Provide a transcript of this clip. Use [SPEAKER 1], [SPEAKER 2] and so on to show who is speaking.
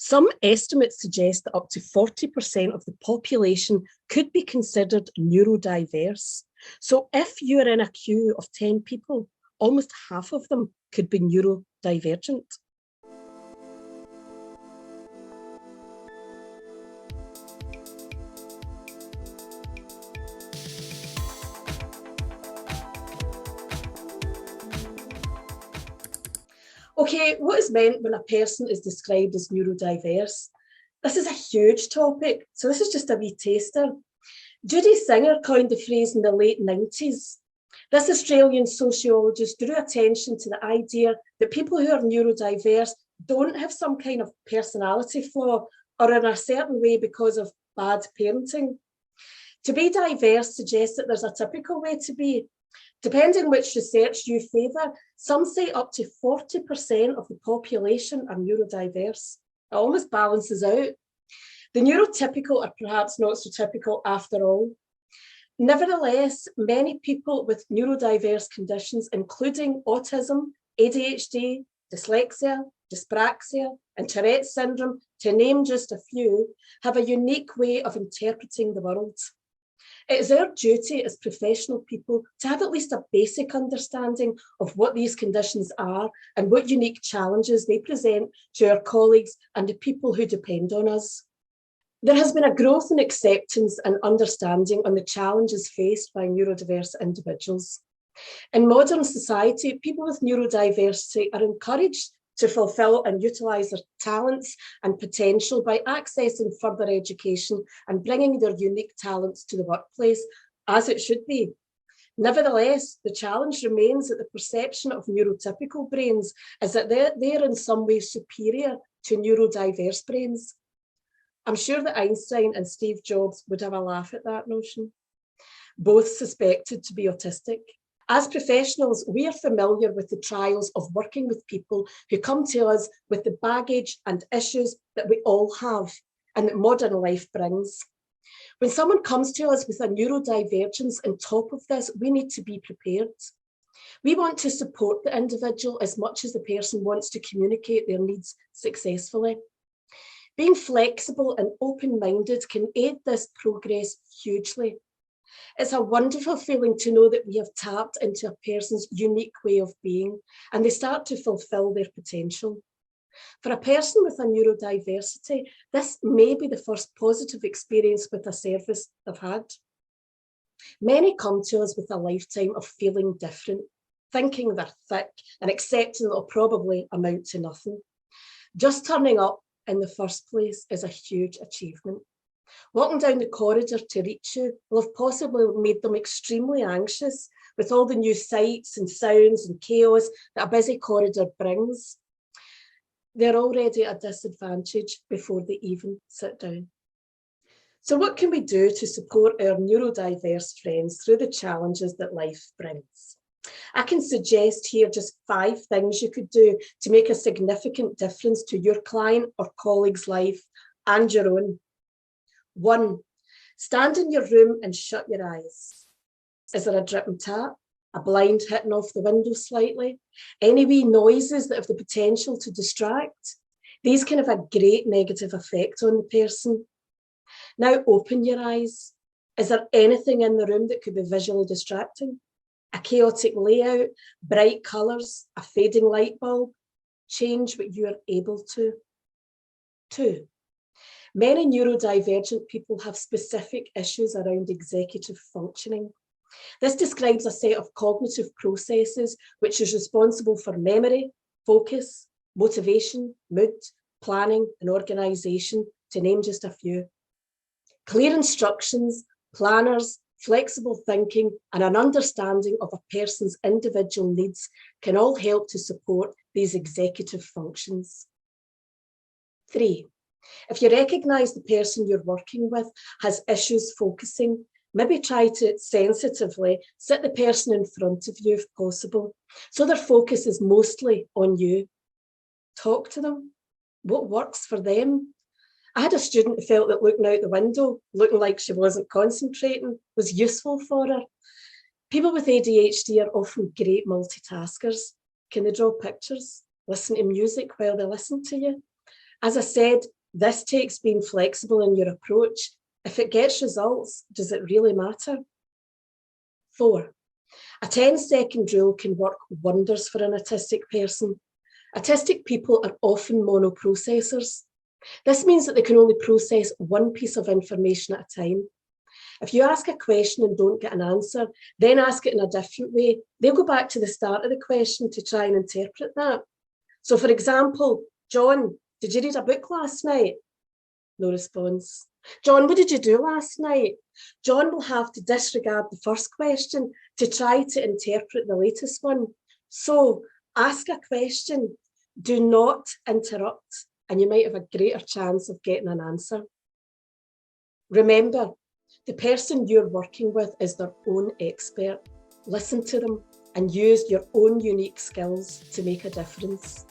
[SPEAKER 1] Some estimates suggest that up to 40% of the population could be considered neurodiverse. So if you're in a queue of 10 people, almost half of them could be neurodivergent. Okay, what is meant when a person is described as neurodiverse? This is a huge topic, so this is just a wee taster. Judy Singer coined the phrase in the late 90s. This Australian sociologist drew attention to the idea that people who are neurodiverse don't have some kind of personality flaw or in a certain way because of bad parenting. To be diverse suggests that there's a typical way to be. Depending which research you favour, some say up to 40% of the population are neurodiverse. It almost balances out. The neurotypical are perhaps not so typical after all. Nevertheless, many people with neurodiverse conditions, including autism, ADHD, dyslexia, dyspraxia, and Tourette's syndrome, to name just a few, have a unique way of interpreting the world. It is our duty as professional people to have at least a basic understanding of what these conditions are and what unique challenges they present to our colleagues and the people who depend on us. There has been a growth in acceptance and understanding on the challenges faced by neurodiverse individuals. In modern society, people with neurodiversity are encouraged to fulfil and utilise their talents and potential by accessing further education and bringing their unique talents to the workplace, as it should be. Nevertheless, the challenge remains that the perception of neurotypical brains is that they're in some way superior to neurodiverse brains. I'm sure that Einstein and Steve Jobs would have a laugh at that notion. Both suspected to be autistic. As professionals, we are familiar with the trials of working with people who come to us with the baggage and issues that we all have and that modern life brings. When someone comes to us with a neurodivergence on top of this, we need to be prepared. We want to support the individual as much as the person wants to communicate their needs successfully. Being flexible and open-minded can aid this progress hugely. It's a wonderful feeling to know that we have tapped into a person's unique way of being and they start to fulfill their potential. For a person with a neurodiversity, this may be the first positive experience with a service they've had. Many come to us with a lifetime of feeling different, thinking they're thick and accepting it'll probably amount to nothing. Just turning up in the first place is a huge achievement. Walking down the corridor to reach you will have possibly made them extremely anxious with all the new sights and sounds and chaos that a busy corridor brings. They're already at a disadvantage before they even sit down. So what can we do to support our neurodiverse friends through the challenges that life brings? I can suggest here just 5 things you could do to make a significant difference to your client or colleague's life and your own. 1, stand in your room and shut your eyes. Is there a dripping tap? A blind hitting off the window slightly? Any wee noises that have the potential to distract? These can have a great negative effect on the person. Now open your eyes. Is there anything in the room that could be visually distracting? A chaotic layout, bright colours, a fading light bulb? Change what you are able to. 2, many neurodivergent people have specific issues around executive functioning. This describes a set of cognitive processes which is responsible for memory, focus, motivation, mood, planning, and organisation, to name just a few. Clear instructions, planners, flexible thinking, and an understanding of a person's individual needs can all help to support these executive functions. 3, if you recognise the person you're working with has issues focusing, maybe try to sensitively sit the person in front of you if possible, so their focus is mostly on you. Talk to them. What works for them? I had a student who felt that looking out the window, looking like she wasn't concentrating, was useful for her. People with ADHD are often great multitaskers. Can they draw pictures, listen to music while they listen to you? As I said, this takes being flexible in your approach. If it gets results, does it really matter? 4. A 10-second rule can work wonders for an autistic person. Autistic people are often monoprocessors. This means that they can only process one piece of information at a time. If you ask a question and don't get an answer, then ask it in a different way, they'll go back to the start of the question to try and interpret that. So for example, John, did you read a book last night? No response. John, what did you do last night? John will have to disregard the first question to try to interpret the latest one. So ask a question, do not interrupt, and you might have a greater chance of getting an answer. Remember, the person you're working with is their own expert. Listen to them and use your own unique skills to make a difference.